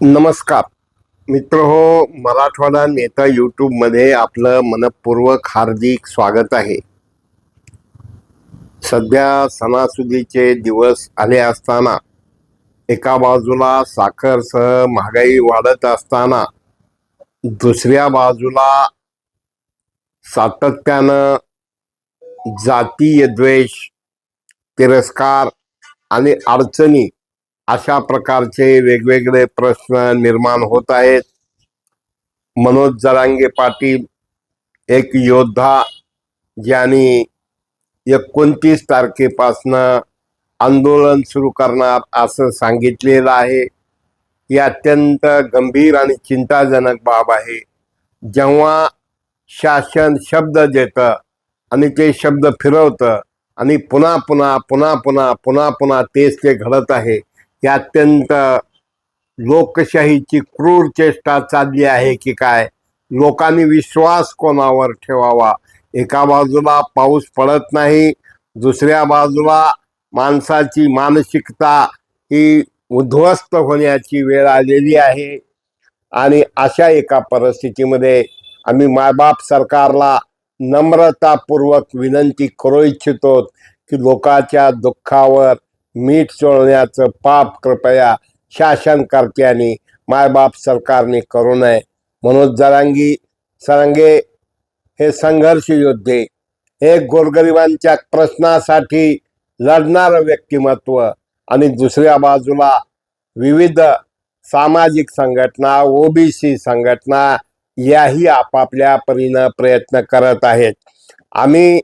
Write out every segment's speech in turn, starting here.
नमस्कार मित्र हो, मराठवाडा नेता यूट्यूब मध्ये आपलं मनपूर्वक हार्दिक स्वागत आहे. सध्या सणासुदीचे दिवस आले असताना एका बाजूला साखरसह महागाई वाढत असताना दुसऱ्या बाजूला सातत्यानं जातीय द्वेष, तिरस्कार आणि अडचणी अशा प्रकारचे वेगवेगळे प्रश्न निर्माण होत आहेत. मनोज जरांगे पाटील एक योद्धा, ज्यांनी 29 तारखेपासनं आंदोलन सुरू करणार असं सांगितलेलं आहे. ही अत्यंत गंभीर आणि चिंताजनक बाब आहे. जेव्हा शासन शब्द देतं आणि ते शब्द फिरवतं आणि पुन्हा पुन्हा पुन्हा पुन्हा पुन्हा पुन्हा तेच ते घडत आहे, ही अत्यंत लोकशाहीची क्रूर चेष्टा चालली आहे की काय. लोकांनी विश्वास कोणावर ठेवावा? एका बाजूला पाऊस पडत नाही, दुसऱ्या बाजूला माणसाची मानसिकता ही उद्ध्वस्त होण्याची वेळ आलेली आहे. आणि अशा एका परिस्थितीमध्ये आम्ही मायबाप सरकारला नम्रतापूर्वक विनंती करू इच्छितो की लोकांच्या दुःखावर मीठ चोळण्याचं पाप कृपया शासनकर्त्यांनी, मायबाप सरकारने करू नये. मनोज जरांगे हे संघर्ष योद्धे, हे गोरगरिबांच्या प्रश्नासाठी लढणारं व्यक्तिमत्व, आणि दुसऱ्या बाजूला विविध सामाजिक संघटना, ओबीसी संघटना याही आपापल्या परीनं प्रयत्न करत आहेत. आम्ही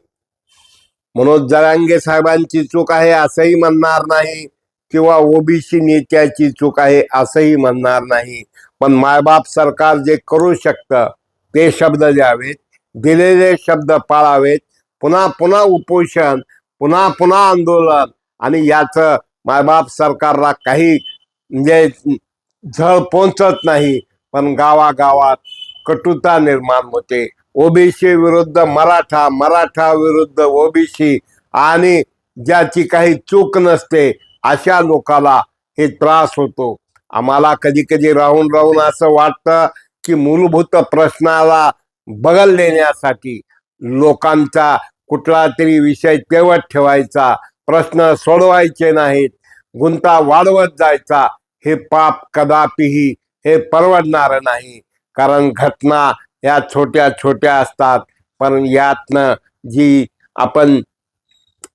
मनोज जरांगे साहेबांची चूक आहे असंही म्हणणार नाही, किंवा ओबीसी नेत्याची चूक आहे असंही म्हणणार नाही. पण मायबाप सरकार जे करू शकतं ते शब्द द्यावेत, दिलेले शब्द पाळावेत. पुन्हा पुन्हा उपोषण, पुन्हा पुन्हा आंदोलन, आणि याचं मायबाप सरकारला काही म्हणजे झळ पोचत नाही. पण गावागावात कटुता निर्माण होते. ओबीसी विरुद्ध मराठा, मराठा विरुद्ध ओबीसी, आणि ज्याची काही चूक नसते अशा लोकाला हे त्रास होतो. आम्हाला कधी कधी राहून राहून असं वाटतं की मूलभूत प्रश्नाला बगल देण्यासाठी लोकांचा कुठला तरी विषय तेवत ठेवायचा, प्रश्न सोडवायचे नाहीत, गुंता वाढवत जायचा. हे पाप कदापिही हे परवडणार नाही. कारण घटना या छोट्या छोट्या असतात, पण यातनं जी आपण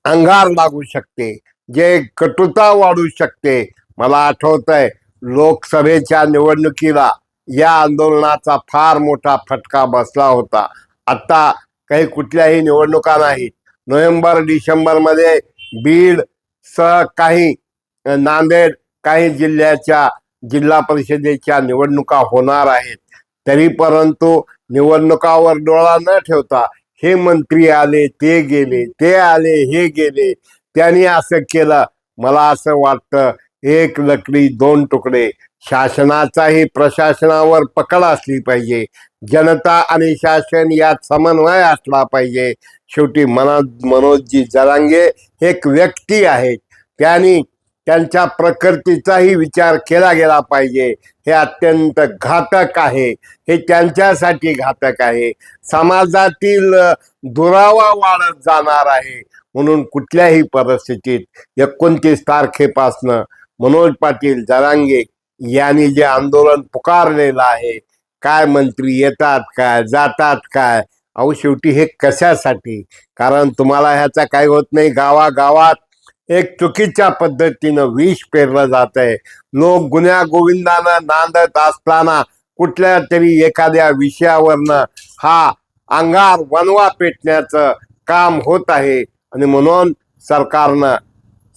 अंगार लागू शकते, जे कटुता वाढू शकते. मला आठवतंय लोकसभेच्या निवडणुकीला या आंदोलनाचा फार मोठा फटका बसला होता. आता काही कुठल्याही निवडणुका नाहीत. नोव्हेंबर डिसेंबर मध्ये बीड सह काही, नांदेड, काही जिल्ह्याच्या जिल्हा परिषदेच्या निवडणुका होणार आहेत. तरी परंतु निवडणुकावर डोळा न ठेवता हे मंत्री आले, ते गेले, ते आले, हे गेले, त्यांनी असं केलं. मला असं वाटतं एक लकडी दोन तुकडे. शासनाचाही प्रशासनावर पकड असली पाहिजे. जनता आणि शासन यात समन्वय असला पाहिजे. शेवटी मनोजजी जरांगे एक व्यक्ती आहेत, त्यांनी त्यांच्या प्रकृतीचाही विचार केला गेला पाहिजे. हे अत्यंत घातक आहे, हे त्यांच्यासाठी घातक आहे. समाजातील दुरावा वाढत जाणार आहे. म्हणून कुठल्याही परिस्थितीत 29 तारखेपासनं मनोज पाटील जरांगे यांनी जे आंदोलन पुकारलेलं आहे, काय मंत्री येतात काय, जातात काय, अहो शेवटी हे कशासाठी? कारण तुम्हाला ह्याचा काय होत नाही. गावागावात एक चुकीच्या पद्धतीनं विष पेरलं जात आहे. लोक गुन्ह्या गोविंदानं नांदत असताना कुठल्या तरी एखाद्या विषयावरनं हा अंगार वनवा पेटण्याचं काम होत आहे. आणि म्हणून सरकारनं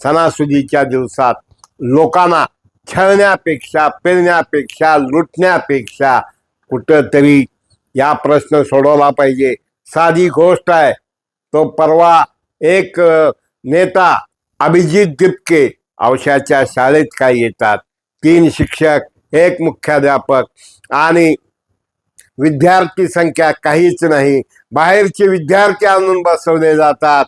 सणासुदीच्या दिवसात लोकांना छळण्यापेक्षा, पेरण्यापेक्षा, लुटण्यापेक्षा कुठंतरी या प्रश्न सोडवला पाहिजे. साधी गोष्ट आहे. तो परवा एक नेता अभिजित दिपके औषधाच्या शाळेत काय येतात, 3 शिक्षक, 1 मुख्याध्यापक, आणि विद्यार्थी संख्या काहीच नाही. बाहेरचे विद्यार्थी आणून बसवले जातात.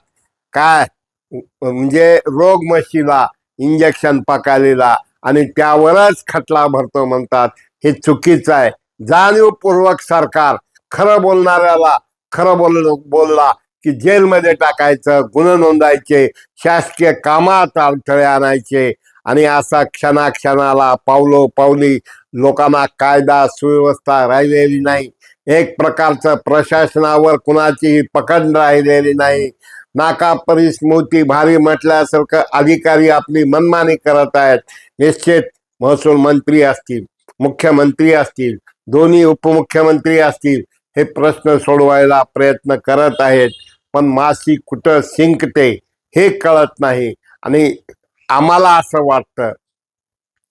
काय म्हणजे रोग मशीला इंजेक्शन पकालेला, आणि त्यावरच खटला भरतो म्हणतात, हे चुकीचं आहे. जाणीवपूर्वक सरकार खरं बोलणाऱ्याला खरं बोलला की जेलमध्ये टाकायचं, गुन्हे नोंदायचे, शासकीय कामात अडथळे आणायचे आणि असा क्षणाक्षणाला पावलोपावली लोकांना कायदा सुव्यवस्था राहिलेली नाही. एक प्रकारचं प्रशासनावर कुणाचीही पकड राहिलेली नाही. नाकापरीस मोती भारी म्हटल्यासारखं अधिकारी आपली मनमानी करत आहेत. निश्चित महसूल मंत्री असतील, मुख्यमंत्री असतील, दोन्ही उपमुख्यमंत्री असतील, हे प्रश्न सोडवायला प्रयत्न करत आहेत, पण माशी कुठं शिंकते हे कळत नाही. आणि आम्हाला असं वाटतं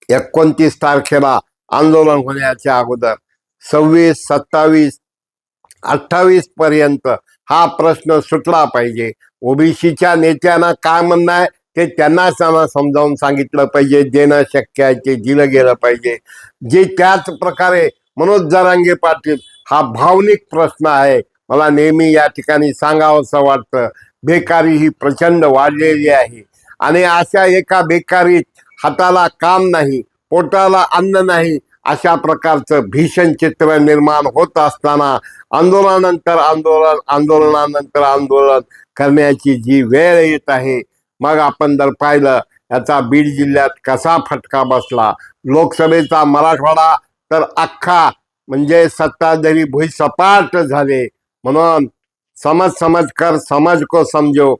29 तारखेला आंदोलन होण्याच्या अगोदर 26, 27, 28 पर्यंत हा प्रश्न सुटला पाहिजे. ओबीसीच्या नेत्यांना काय म्हणणं आहे ते त्यांना समजावून सांगितलं पाहिजे. देणं शक्य आहे ते दिलं गेलं पाहिजे. जे त्याच प्रकारे मनोज जरांगे पाटील, हा भावनिक प्रश्न आहे, मला नेहमी या ठिकाणी सांगावंसं वाटतं. बेकारी ही प्रचंड वाढलेली आहे आणि अशा एका बेकारीत हाताला काम नाही, पोटाला अन्न नाही, अशा प्रकारचं भीषण चित्र निर्माण होत असताना आंदोलनानंतर आंदोलन, आंदोलनानंतर आंदोलन करण्याची जी वेळ येत आहे, मग आपण जर पाहिलं याचा बीड जिल्ह्यात कसा फटका बसला. लोकसभेचा मराठवाडा तर अख्खा म्हणजे सत्ताधारी भुईसपाट झाले. म्हणून समझ कर समझ को समझो,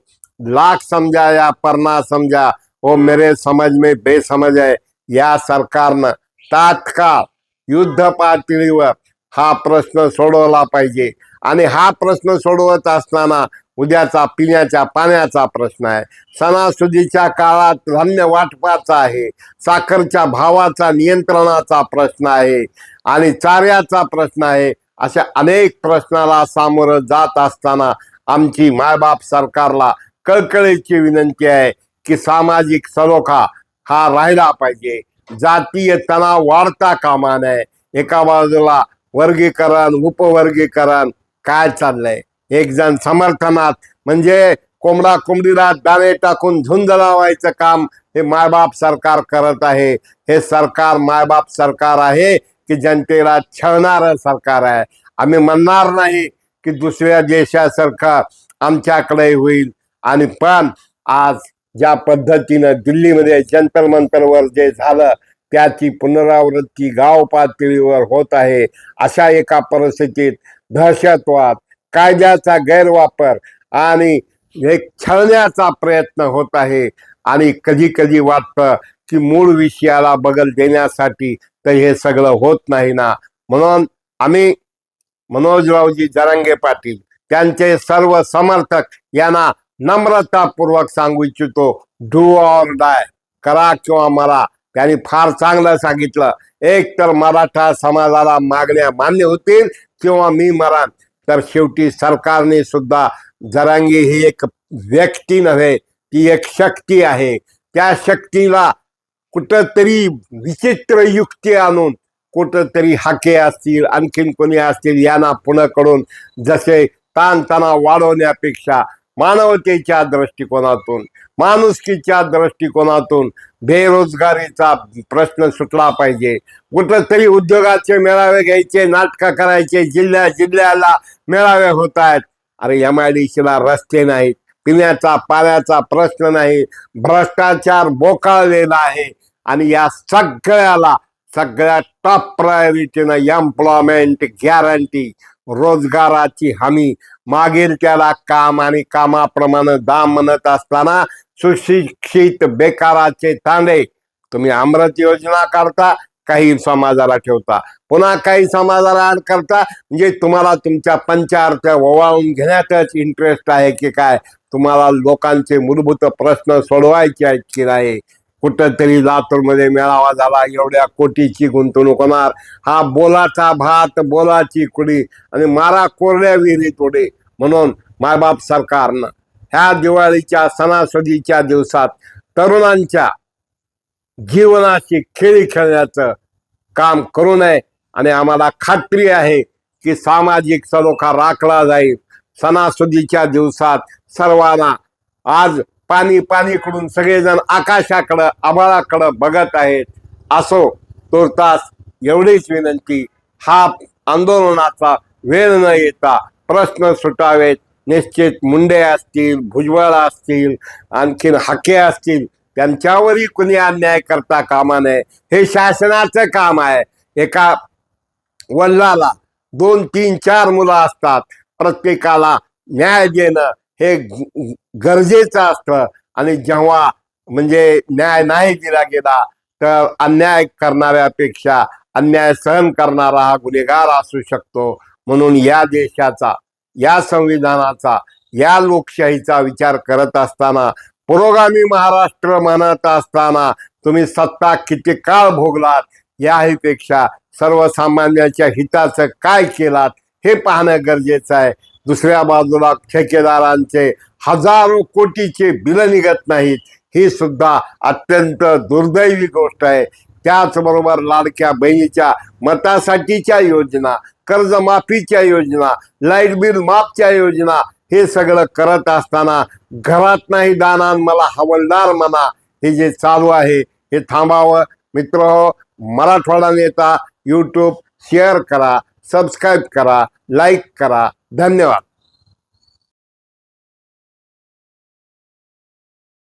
लाख समझा या परना समझा, वो मेरे समझ में बेसमझ है. या सरकारनं तात्काळ युद्ध पातळीवर हा प्रश्न सोडवला पाहिजे. आणि हा प्रश्न सोडवत असताना उद्याचा पिण्याच्या पाण्याचा प्रश्न आहे, सणासुदीच्या काळात धान्य वाटपाचा आहे, साखरच्या भावाचा नियंत्रणाचा प्रश्न आहे आणि चाऱ्याचा प्रश्न आहे. अशा अनेक प्रश्नाला सामोरं जात असताना आमची मायबाप सरकारला कळकळीची विनंती आहे की सामाजिक सलोखा हा राहिला पाहिजे. जातीय तणाव वाढता कामा नये. एका बाजूला वर्गीकरण, उपवर्गीकरण काय चाललंय, एक जण समर्थनात म्हणजे कोंबडा कोंबडीला दाणे टाकून झुंज लावायचं काम हे मायबाप सरकार करत आहे. हे सरकार मायबाप सरकार आहे की जनतेला छळणारं सरकार आहे. आम्ही म्हणणार नाही की दुसऱ्या देशासारखं आमच्याकडे होईल. आणि पण आज ज्या पद्धतीनं दिल्लीमध्ये जंतर मंतरवर जे झालं त्याची पुनरावृत्ती गाव पातळीवर होत आहे. अशा एका परिस्थितीत दहशतवाद, कायद्याचा गैरवापर आणि एक छळण्याचा प्रयत्न होत आहे. आणि कधी कधी वाटतं की मूळ विषयाला बगल देण्यासाठी तर हे सगळं होत नाही ना. म्हणून आम्ही मनोजरावजी जरांगे पाटील त्यांचे सर्व समर्थक यांना नम्रतापूर्वक सांगू इच्छितो, डू ऑर डाय, करा किंवा मरा. त्यांनी फार चांगलं सांगितलं, एक तर मराठा समाजाला मागण्या मान्य होतील किंवा मी मरान. तर शेवटी सरकारने सुद्धा, जरांगे ही एक व्यक्ती नव्हे, ती एक शक्ती आहे. त्या शक्तीला कुठंतरी विचित्र युक्ती आणून कुठंतरी हाके असतील, आणखीन कोणी असतील, यांना पुढं कडून जसे ताणतणाव वाढवण्यापेक्षा मानवतेच्या दृष्टिकोनातून, माणुसकीच्या दृष्टिकोनातून बेरोजगारीचा प्रश्न सुटला पाहिजे. कुठंतरी उद्योगाचे मेळावे घ्यायचे, नाटकं करायचे, जिल्ह्याला मेळावे होत आहेत. अरे MIDCला रस्ते नाहीत, पिण्याचा पाण्याचा प्रश्न नाही, भ्रष्टाचार बोकाळलेला आहे. आणि या सगळ्या टॉप प्रायोरिटीनं एम्प्लॉयमेंट गॅरंटी, रोजगाराची हमी, मागेल त्याला काम आणि कामाप्रमाणे दाम म्हणत असताना सुशिक्षित बेकाराचे तांडे. तुम्ही अमृत योजना काढता, काही समाजाला ठेवता, पुन्हा काही समाजाला ऍड करता. म्हणजे तुम्हाला तुमच्या पंचार्थ ओवाळून घेण्यातच इंटरेस्ट आहे की काय? तुम्हाला लोकांचे मूलभूत प्रश्न सोडवायचे आहेत की नाही? कुठंतरी लातूरमध्ये मेळावा झाला, एवढ्या कोटीची गुंतवणूक होणार, हा बोलाचा भात, बोलाची कुडी आणि मारा कोरड्या विहिरी तोडे. म्हणून मायबाप सरकारनं ह्या दिवाळीच्या सणासुदीच्या दिवसात तरुणांच्या जीवनाची खेळी खेळण्याचं काम करू नये. आणि आम्हाला खात्री आहे की सामाजिक सलोखा राखला जाईल. सणासुदीच्या दिवसात सर्वांना आज पाणी कडून सगळेजण आकाशाकडं, आभाळाकडं बघत आहेत. असो तुर्तास एवढीच विनंती, हा आंदोलनाचा वेळ न येता प्रश्न सुटावेत. निश्चित मुंडे असतील, भुजबळ असतील, आणखीन हाके असतील, त्यांच्यावरही कुणी अन्याय करता कामा नये. हे शासनाचं काम आहे. एका वडिलाला 2, 3, 4 मुलं असतात, प्रत्येकाला न्याय देणं हे गरजेचं असतं. आणि जेव्हा म्हणजे न्याय नाही दिला गेला तर अन्याय करणाऱ्यापेक्षा अन्याय सहन करणारा हा गुन्हेगार असू शकतो. म्हणून या देशाचा, या संविधानाचा, या लोकशाहीचा विचार करत असताना, पुरोगामी महाराष्ट्र म्हणत असताना तुम्ही सत्ता किती काळ भोगलात याहीपेक्षा सर्वसामान्यांच्या हिताचं काय केलात हे पाहणं गरजेचं आहे. दुसऱ्या बाजूला ठेकेदारांचे हजारो कोटीचे बिल निघत नाहीत, ही सुद्धा अत्यंत दुर्दैवी गोष्ट आहे. त्याचबरोबर लाडक्या बहिणीच्या मतासाठीच्या योजना, कर्जमाफीच्या योजना, लाईट बिल माफच्या योजना, हे सगळं करत असताना घरात नाही दाना मला हवलदार म्हणा, हे जे चालू आहे हे थांबावं. मित्र, मराठवाडा नेता यूट्यूब शेअर करा, सबस्क्राईब करा, लाईक करा. धन्यवाद.